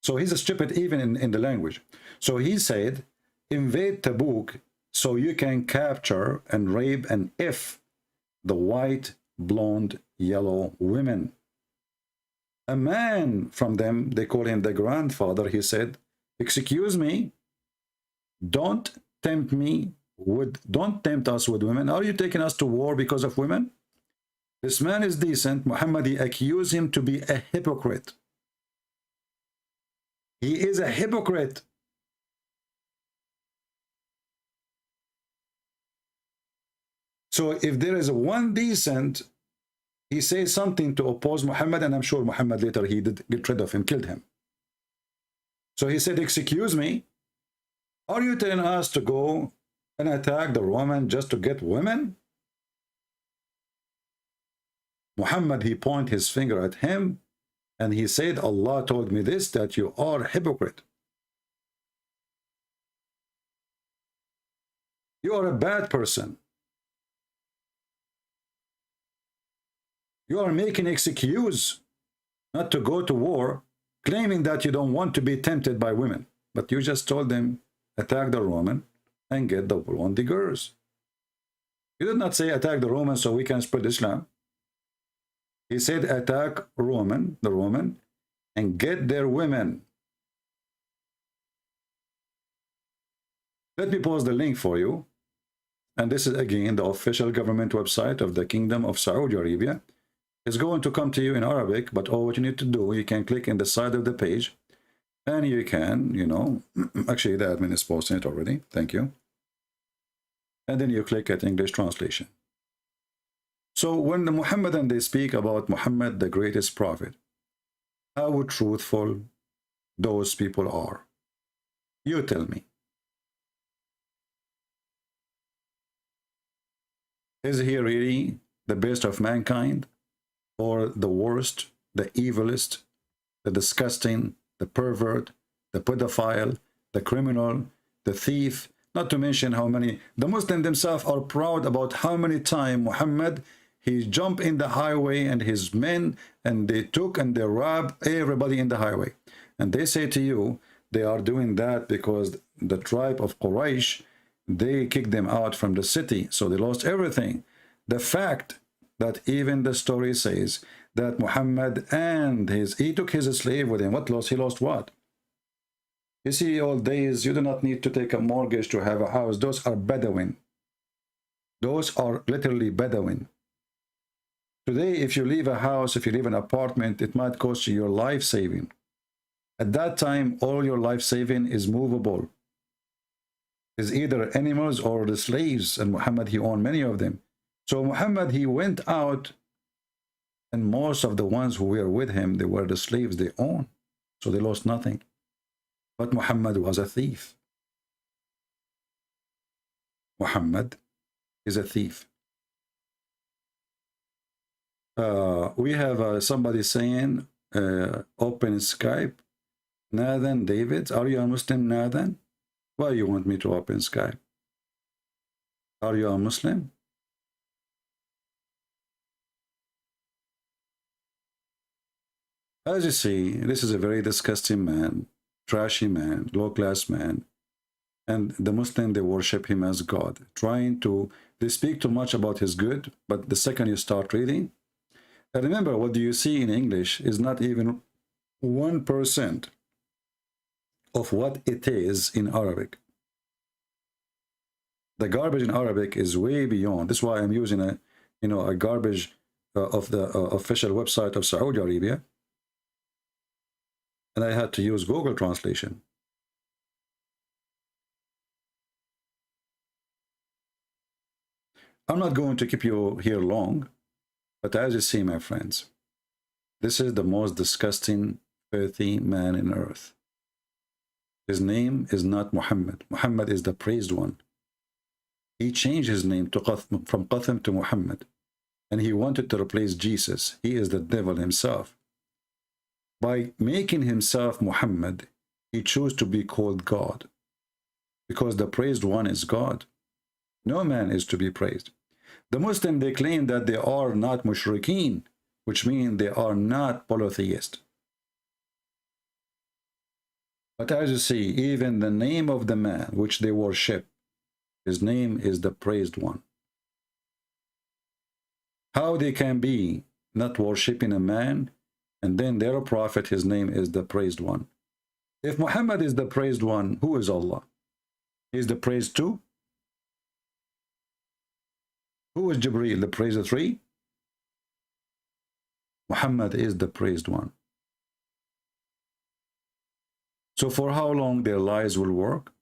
So he's a stupid even in the language. So he said, invade Tabuk so you can capture and rape and F the white, blonde, yellow women. A man from them, they call him the grandfather, he said, excuse me, don't tempt us with women. Are you taking us to war because of women? This man is decent. Muhammad, he accused him to be a hypocrite. He is a hypocrite. So if there is one decent, he says something to oppose Muhammad, and I'm sure Muhammad later he did get rid of him, killed him. So he said, excuse me, are you telling us to go and attack the woman just to get women? Muhammad, he pointed his finger at him, and he said, Allah told me this, that you are a hypocrite. You are a bad person. You are making excuse not to go to war, claiming that you don't want to be tempted by women. But you just told them, attack the Roman and get the blondie girls. You did not say attack the Roman so we can spread Islam. He said attack the Roman, and get their women. Let me post the link for you. And this is again the official government website of the Kingdom of Saudi Arabia. It's going to come to you in Arabic, but all what you need to do, you can click in the side of the page, and you can, you know, actually the admin is posting it already. Thank you. And then you click at English translation. So when the Muhammadan, they speak about Muhammad, the greatest prophet, how truthful those people are. You tell me. Is he really the best of mankind, or the worst, the evilest, the disgusting, the pervert, the pedophile, the criminal, the thief? Not to mention how many, the Muslims themselves are proud about how many times Muhammad, he jumped in the highway and his men, and they took and they robbed everybody in the highway. And they say to you, they are doing that because the tribe of Quraysh, they kicked them out from the city, so they lost everything. The fact that even the story says that Muhammad and he took his slave with him. What lost? He lost what? You see, all days, you do not need to take a mortgage to have a house. Those are Bedouin. Those are literally Bedouin. Today, if you leave a house, if you leave an apartment, it might cost you your life saving. At that time, all your life saving is movable. Is either animals or the slaves, and Muhammad, he owned many of them. So Muhammad, he went out, and most of the ones who were with him, they were the slaves they owned. So they lost nothing. But Muhammad was a thief. Muhammad is a thief. We have somebody saying, open Skype. Nathan David, are you a Muslim, Nathan? Why you want me to open Skype? Are you a Muslim? As you see, this is a very disgusting man, trashy man, low-class man. And the Muslim, they worship him as God, they speak too much about his good, but the second you start reading, and remember, what do you see in English is not even 1% of what it is in Arabic. The garbage in Arabic is way beyond. This is why I'm using a garbage of the official website of Saudi Arabia, and I had to use Google translation. I'm not going to keep you here long, but as you see, my friends, this is the most disgusting, filthy man in earth. His name is not Muhammad. Muhammad is the praised one. He changed his name from Qasim to Muhammad, and he wanted to replace Jesus. He is the devil himself. By making himself Muhammad, he chose to be called God, because the praised one is God. No man is to be praised. The Muslim, they claim that they are not mushrikeen, which means they are not polytheist. But as you see, even the name of the man which they worship, his name is the praised one. How they can be not worshipping a man, and then their prophet, his name is the praised one? If Muhammad is the praised one, who is Allah? He is the praised two? Who is Jibreel, the praised three? Muhammad is the praised one. So for how long their lies will work,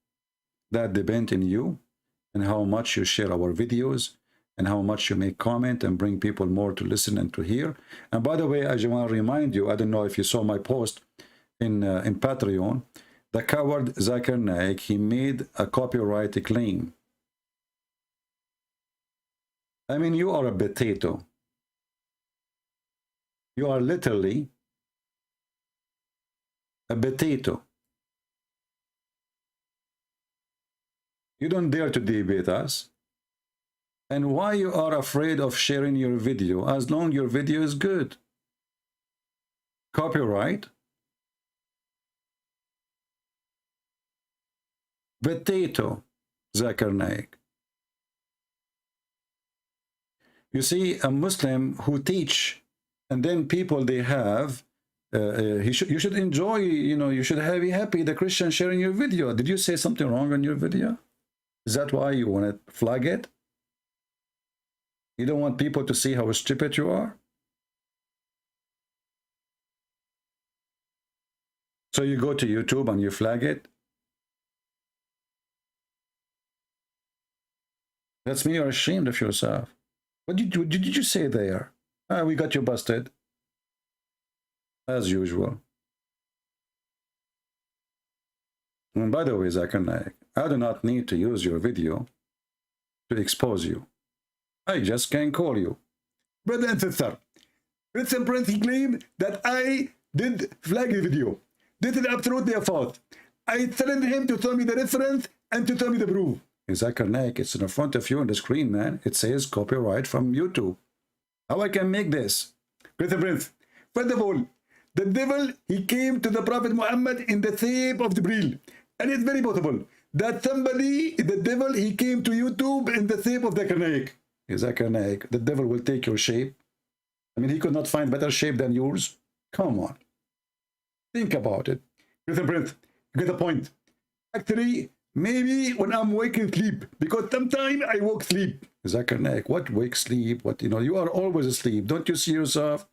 that depends on you and how much you share our videos and how much you make comment and bring people more to listen and to hear. And by the way, I just want to remind you, I don't know if you saw my post in Patreon, the coward Zakir Naik, he made a copyright claim. I mean, you are a potato. You are literally a potato. You don't dare to debate us. And why you are afraid of sharing your video, as long as your video is good? Copyright? Potato, Zakir Naik. You see, a Muslim who teach, and then people they have, you should enjoy, you should be happy the Christian sharing your video. Did you say something wrong on your video? Is that why you want to flag it? You don't want people to see how stupid you are? So you go to YouTube and you flag it? That's me, you're ashamed of yourself. What did you say there? Ah, we got you busted. As usual. And by the way, Zakir Naik, I do not need to use your video to expose you. I just can call you. Brother and sister, Prince and Prince, he claimed that I did flag the video. This is absolutely a fault. I threatened him to tell me the reference and to tell me the proof. Zakir Naik, it's in front of you on the screen, man. It says copyright from YouTube. How I can make this? Prince and Prince, first of all, the devil, he came to the Prophet Muhammad in the shape of Jibreel. And it's very possible that somebody, the devil, he came to YouTube in the shape of Zakir Naik. Zakir Naik, the devil will take your shape. I mean, he could not find better shape than yours. Come on. Think about it. Prince and Prince, you get the point. Actually, maybe when I'm waking sleep, because sometimes I woke sleep. Zakir Naik, what wake sleep? What, you are always asleep. Don't you see yourself?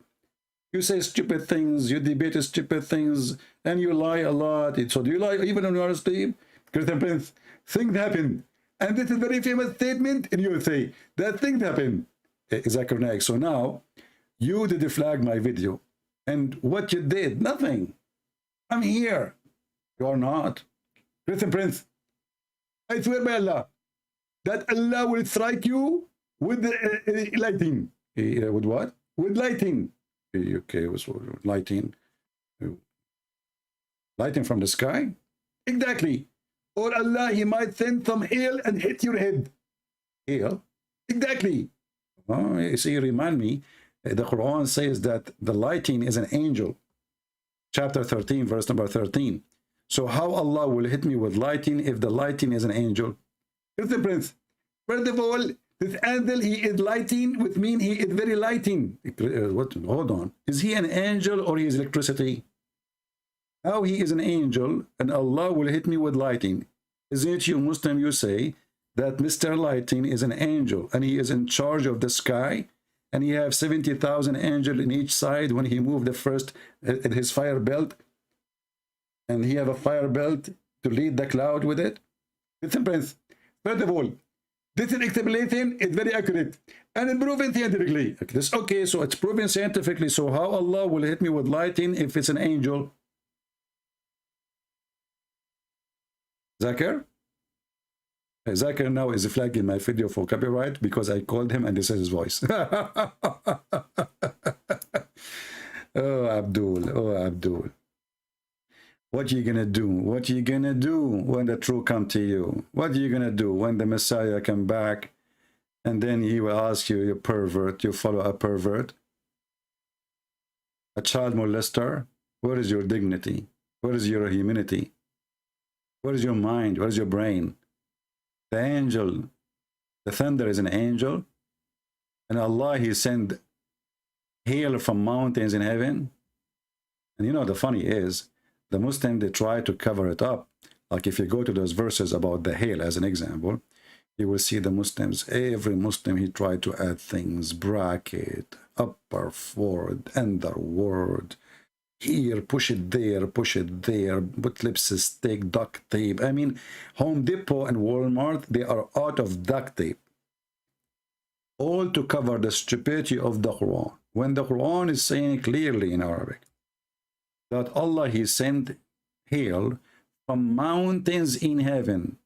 You say stupid things, you debate stupid things, and you lie a lot. So do you lie even when you are asleep? Prince and Prince, things happen. And this is a very famous statement in USA, that things happen. Zakir Naik, so now, you did flag my video. And what you did, nothing. I'm here. You are not. Prince and Prince, I swear by Allah, that Allah will strike you with lighting. With what? With lighting. Okay, it was lighting. Lighting from the sky? Exactly. Or Allah, he might send some hail and hit your head. Hail? Exactly. Oh, you see, remind me, the Quran says that the lighting is an angel. chapter 13, verse number 13. So how Allah will hit me with lightning if the lightning is an angel? Here's the prince. First of all, this angel, he is lighting, which means he is very lighting. What? Hold on. Is he an angel or he is electricity? How he is an angel and Allah will hit me with lighting? Isn't it you Muslim, you say that Mr. Lighting is an angel and he is in charge of the sky and he have 70,000 angels in each side when he moved the first at his fire belt, and he have a fire belt to lead the cloud with it? Listen, Prince, first of all, this explanation is very accurate and it's proven scientifically. Okay, so it's proven scientifically. So how Allah will hit me with lightning if it's an angel? Zakir? Zakir now is flagging my video for copyright because I called him and this is his voice. Oh, Abdul. Oh, Abdul. What you gonna do? What you gonna do when the truth come to you? What you gonna do when the Messiah come back and then he will ask you, you pervert, you follow a pervert, a child molester? Where is your dignity? Where is your humanity? Where is your mind? Where is your brain? The angel, the thunder is an angel, and Allah, he sent hail from mountains in heaven. And you know, the funny is, the Muslim, they try to cover it up. Like if you go to those verses about the hail as an example, you will see the Muslims, every Muslim, he tried to add things, bracket, upper, forward, underword, here, push it there, put lipstick, duct tape. I mean, Home Depot and Walmart, they are out of duct tape. All to cover the stupidity of the Quran. When the Quran is saying clearly in Arabic that Allah, he sent hail from mountains in heaven,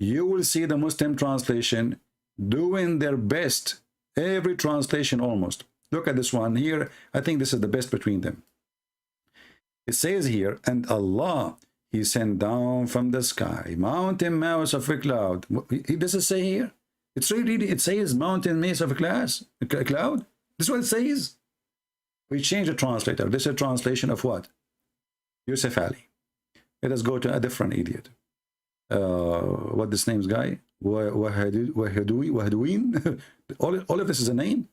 you will see the Muslim translation doing their best. Every translation almost. Look at this one here. I think this is the best between them. It says here, and Allah, he sent down from the sky mountain mass of a cloud. Does it say here? It's really, it says mountain mass of a cloud. This is what it says. We change the translator. This is a translation of what? Yusuf Ali. Let us go to a different idiot. What this name's guy? Wahadouin. All of this is a name.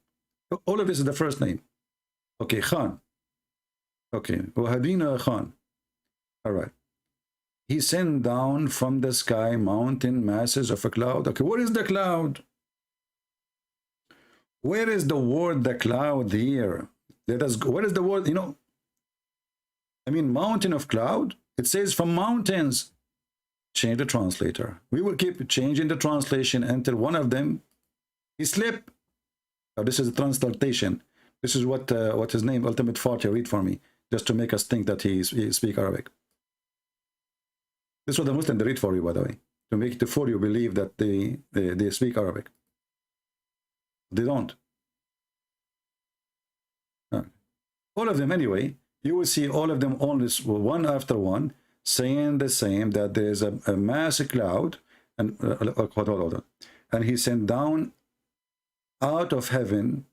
All of this is the first name. Okay, Khan. Okay, Wahadina Khan. All right. He sent down from the sky mountain masses of a cloud. Okay, what is the cloud? Where is the word the cloud here? Let us go. What is the word? You know, I mean, mountain of cloud. It says from mountains. Change the translator. We will keep changing the translation until one of them, he slipped. Now, this is a translation. This is what his name, Ultimate Farty, read for me, just to make us think that he speak Arabic. This is what the Muslim, they read for you, by the way, to make it for you believe that they speak Arabic. They don't. All of them, anyway, you will see all of them on this one after one saying the same, that there is a massive cloud, and hold on. And he sent down out of heaven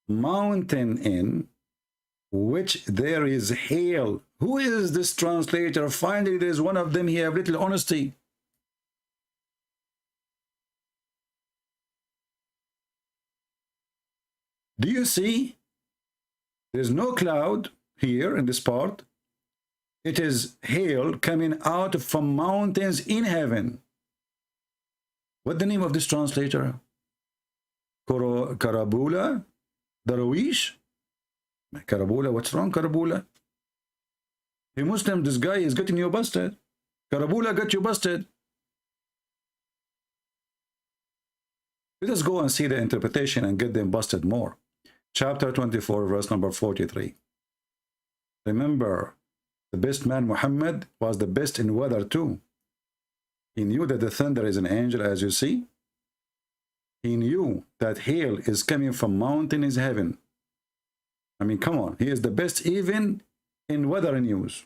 mountain in which there is hail. Who is this translator? Finally, there is one of them. He have little honesty. Do you see? There's no cloud here in this part. It is hail coming out from mountains in heaven. What's the name of this translator? Karabula? Darwish? Karabula, what's wrong, Karabula? Hey Muslim, this guy is getting you busted. Karabula got you busted. Let us go and see the interpretation and get them busted more. Chapter 24, verse number 43. Remember, the best man, Muhammad, was the best in weather too. He knew that the thunder is an angel, as you see. He knew that hail is coming from mountain is heaven. I mean, come on. He is the best even in weather news.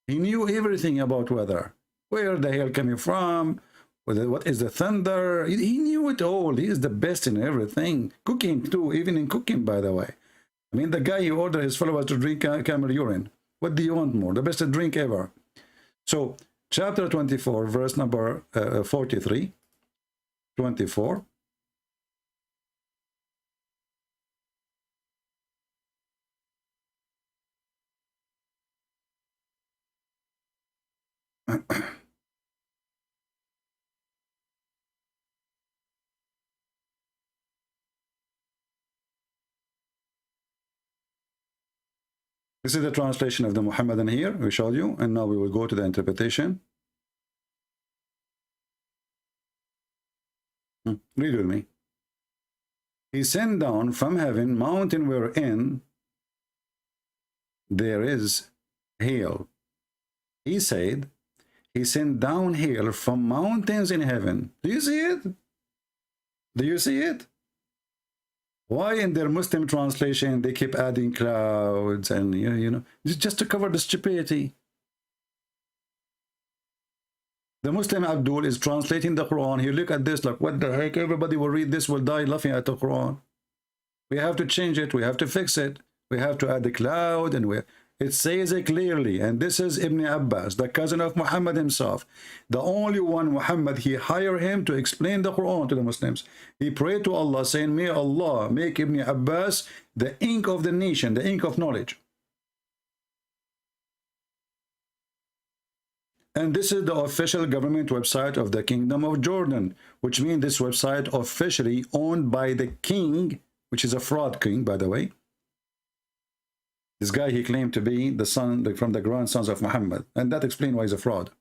He knew everything about weather. Where the hail coming from, what is the thunder. He knew it all. He is the best in everything. Cooking too, even in cooking, by the way. I mean, the guy, he ordered his followers to drink camel urine. What do you want more? The best drink ever. So, chapter 24, verse number 43, 24. This is the translation of the Muhammadan here, we showed you, and now we will go to the interpretation. Read with me. He sent down from heaven mountain wherein there is hail. He said, he sent down hail from mountains in heaven. Do you see it? Do you see it? Why in their Muslim translation they keep adding clouds and you know just to cover the stupidity? The Muslim Abdul is translating the Quran. He look at this like, what the heck? Everybody will read this, will die laughing at the Quran. We have to change it. We have to fix it. We have to add the cloud, and it says it clearly. And this is Ibn Abbas, the cousin of Muhammad himself. The only one, Muhammad, he hired him to explain the Quran to the Muslims. He prayed to Allah saying, may Allah make Ibn Abbas the ink of the nation, the ink of knowledge. And this is the official government website of the Kingdom of Jordan, which means this website officially owned by the king, which is a fraud king, by the way. This guy, he claimed to be the son from the grandsons of Muhammad, and that explains why he's a fraud.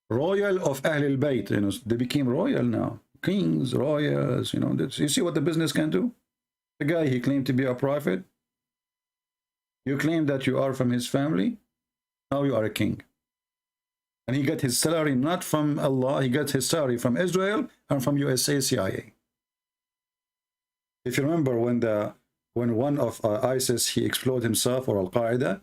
Royal of Ahlul Bayt, you know, they became royal now. Kings, royals, you know, you see what the business can do? The guy, he claimed to be a prophet. You claim that you are from his family. Now you are a king. And he got his salary not from Allah, he got his salary from Israel and from USA CIA. If you remember when one of ISIS, he exploded himself, or Al-Qaeda,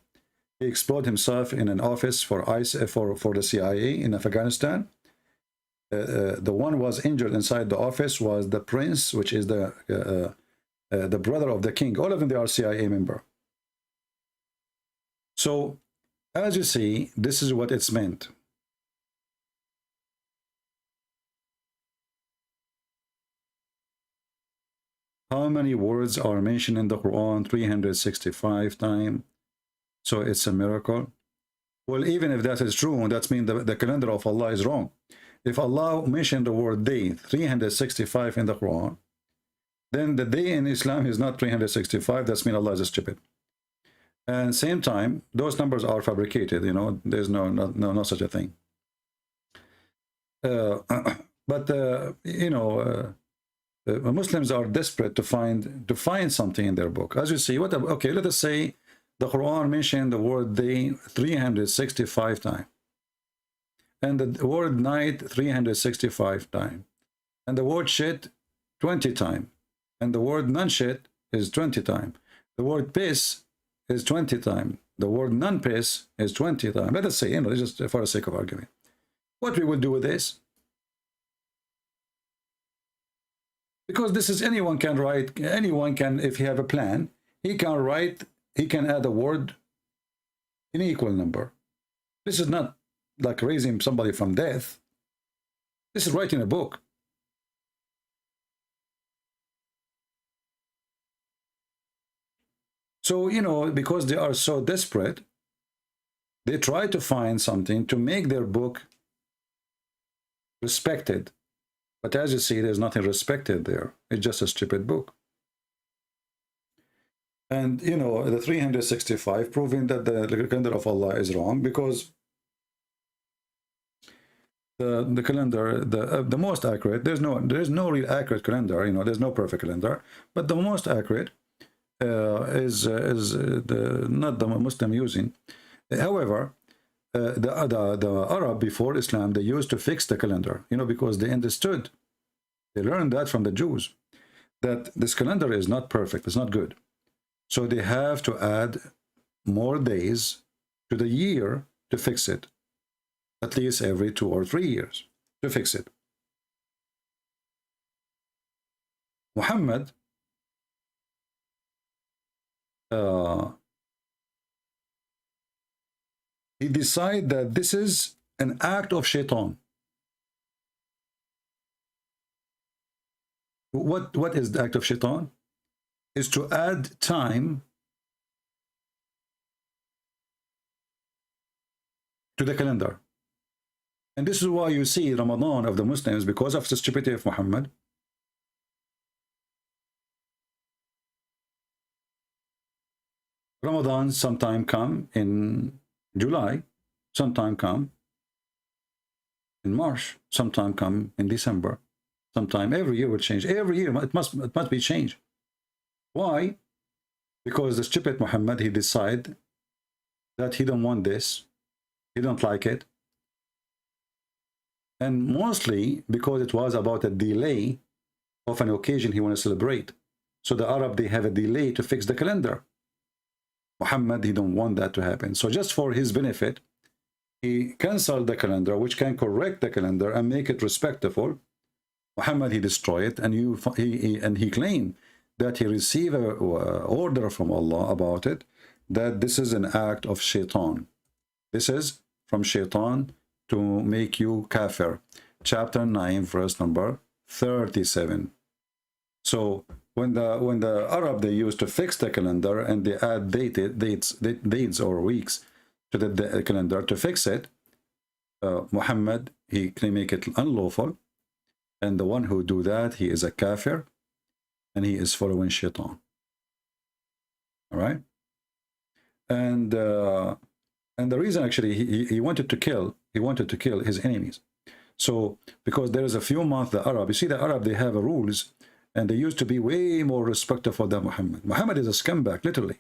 he exploded himself in an office for ISIS, for the CIA in Afghanistan. The one was injured inside the office was the prince, which is the brother of the king. All of them, they are CIA member. So, as you see, this is what it's meant. How many words are mentioned in the Quran? 365 times. So it's a miracle. Well, even if that is true, that means the calendar of Allah is wrong. If Allah mentioned the word day 365 in the Quran, then the day in Islam is not 365. That means Allah is stupid. And same time, those numbers are fabricated. You know, there's no such a thing. You know. Muslims are desperate to find something in their book. As you see, okay, let us say the Quran mentioned the word day 365 times, and the word night 365 times, and the word shit 20 times, and the word non-shit is 20 times, the word piss is 20 times, the word non-piss is 20 times. Let us say, you know, just for the sake of argument, what we will do with this? Because this is, anyone can write, anyone can, if he have a plan, he can write, he can add a word in equal number. This is not like raising somebody from death. This is writing a book. So, you know, because they are so desperate, they try to find something to make their book respected. But as you see, there's nothing respected there. It's just a stupid book. And, you know, the 365 proving that the calendar of Allah is wrong, because the calendar, the most accurate, there's no real accurate calendar, you know, there's no perfect calendar, but the most accurate is not the Muslim using. However, the Arab before Islam, they used to fix the calendar, you know, because they understood, they learned that from the Jews, that this calendar is not perfect, it's not good. So they have to add more days to the year to fix it, at least every 2 or 3 years to fix it. Muhammad, he decided that this is an act of shaitan. What is the act of shaitan? Is to add time to the calendar. And this is why you see Ramadan of the Muslims, because of the stupidity of Muhammad, Ramadan sometime come in July, sometime come in March, sometime come in December, sometime every year will change. Every year it must be changed. Why? Because the stupid Muhammad, he decide that he don't want this, he don't like it, and mostly because it was about a delay of an occasion he want to celebrate. So the Arab, they have a delay to fix the calendar. Muhammad, he don't want that to happen. So just for his benefit, he canceled the calendar, which can correct the calendar and make it respectable. Muhammad, he destroyed it, and he claimed that he received an order from Allah about it, that this is an act of shaitan. This is from shaitan to make you kafir. Chapter 9, verse number 37. So when the Arab, they used to fix the calendar and they add dates or weeks to the calendar to fix it, Muhammad, he can make it unlawful, and the one who do that, he is a kafir, and he is following shaitan. All right, and the reason actually he wanted to kill his enemies. So because there is a few months the Arab, you see the Arab, they have rules, and they used to be way more respectful than Muhammad. Muhammad is a scumbag, literally.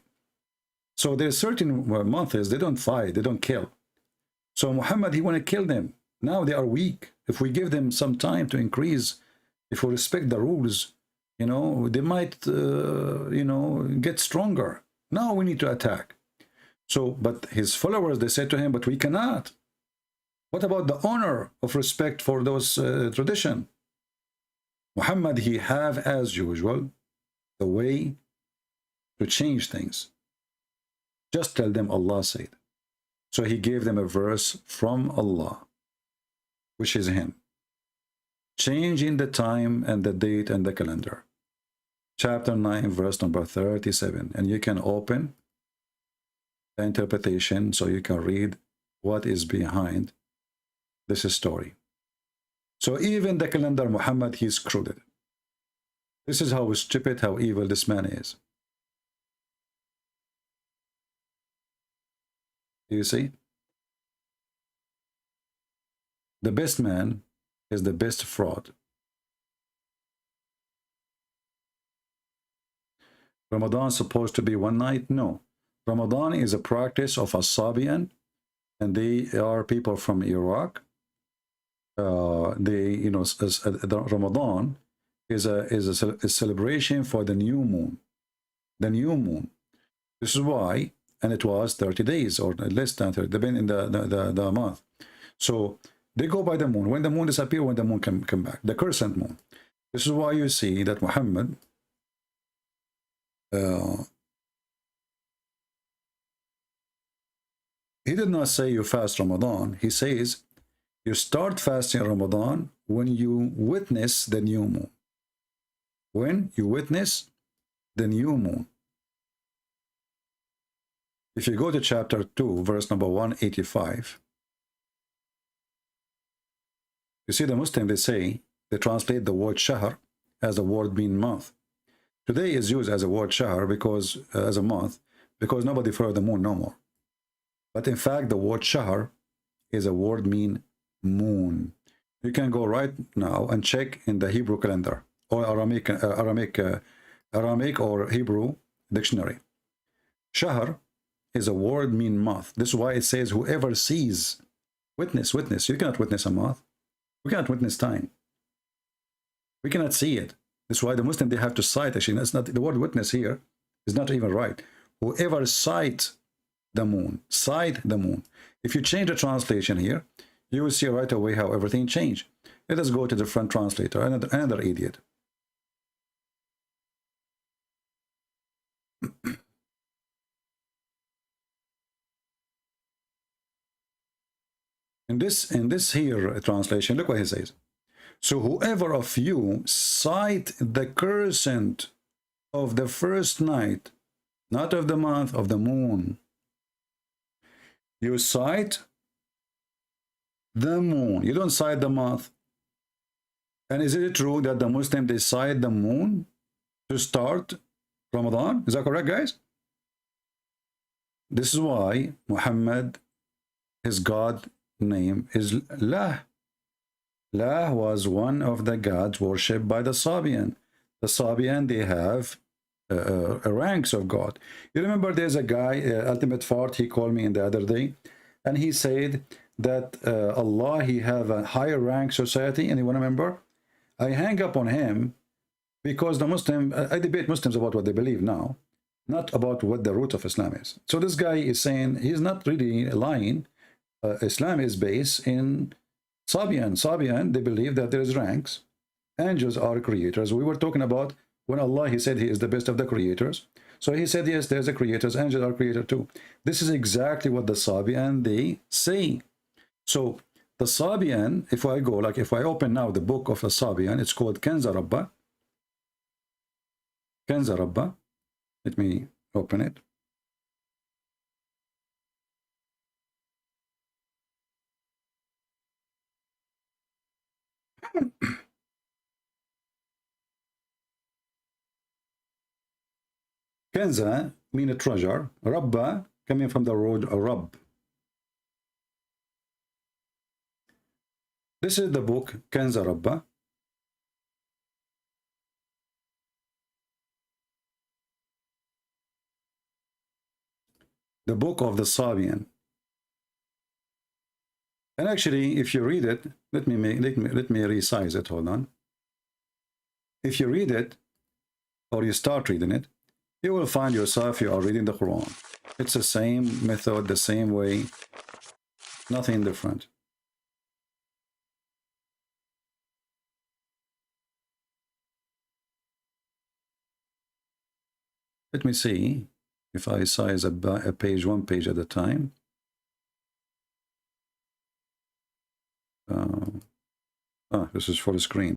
So there's certain months they don't fight, they don't kill. So Muhammad, he want to kill them. Now they are weak. If we give them some time to increase, if we respect the rules, you know, they might, you know, get stronger. Now we need to attack. So, but his followers, they said to him, but we cannot. What about the honor of respect for those tradition? Muhammad, he have, as usual, the way to change things. Just tell them Allah said. So he gave them a verse from Allah, which is him, changing the time and the date and the calendar. Chapter 9, verse number 37. And you can open the interpretation so you can read what is behind this story. So even the calendar, Muhammad, he screwed it. This is how stupid, how evil this man is. You see? The best man is the best fraud. Ramadan is supposed to be one night? No. Ramadan is a practice of Arabian, and they are people from Iraq. They, you know, Ramadan is a celebration for the new moon. The new moon. This is why, and it was 30 days or less than 30, depending in the month. So they go by the moon. When the moon disappears, when the moon come back, the crescent moon. This is why you see that Muhammad, he did not say you fast Ramadan. He says you start fasting Ramadan when you witness the new moon. When you witness the new moon. If you go to chapter 2, verse number 185, you see the Muslim, they translate the word shahr as the word mean month. Today is used as a word shahr because, as a month, because nobody follows the moon no more. But in fact, the word shahr is a word mean moon. You can go right now and check in the Hebrew calendar or Aramaic or Hebrew dictionary. Shahr is a word mean month. This is why it says whoever sees, witness. You cannot witness a month. We cannot witness time. We cannot see it. That's why the Muslim, they have to cite. Actually, that's not the word witness here is not even right. Whoever sight the moon, sight the moon. If you change the translation here, you will see right away how everything changed. Let us go to the front translator, another idiot. In this here translation, look what he says. So whoever of you sight the crescent of the first night, not of the month, of the moon. You sight the moon. You don't sight the month. And is it true that the Muslim, they sight the moon to start Ramadan? Is that correct, guys? This is why Muhammad, his God name is Lah. Lah was one of the gods worshipped by the Sabian. The Sabian, they have ranks of God. You remember there's a guy, Ultimate Fart, he called me in the other day, and he said that Allah, he have a higher rank society, and you want to remember? I hang up on him because the Muslim, I debate Muslims about what they believe now, not about what the root of Islam is. So this guy is saying he's not really lying. Islam is based in Sabian. Sabian, they believe that there is ranks. Angels are creators. We were talking about when Allah, he said he is the best of the creators. So he said, yes, there's a creators. Angels are creator too. This is exactly what the Sabian, they say. So the Sabian, if I go, like if I open now the book of the Sabian, it's called Kanza Rabba. Kanza Rabba. Let me open it. Kanza mean a treasure. Rabba coming from the word Rabb. This is the book Kanza Rabba. The book of the Sabian. And actually, if you read it, let me resize it. Hold on. If you read it, or you start reading it, you will find yourself you are reading the Quran. It's the same method, the same way, nothing different. Let me see if I size a page, one page at a time. This is full screen.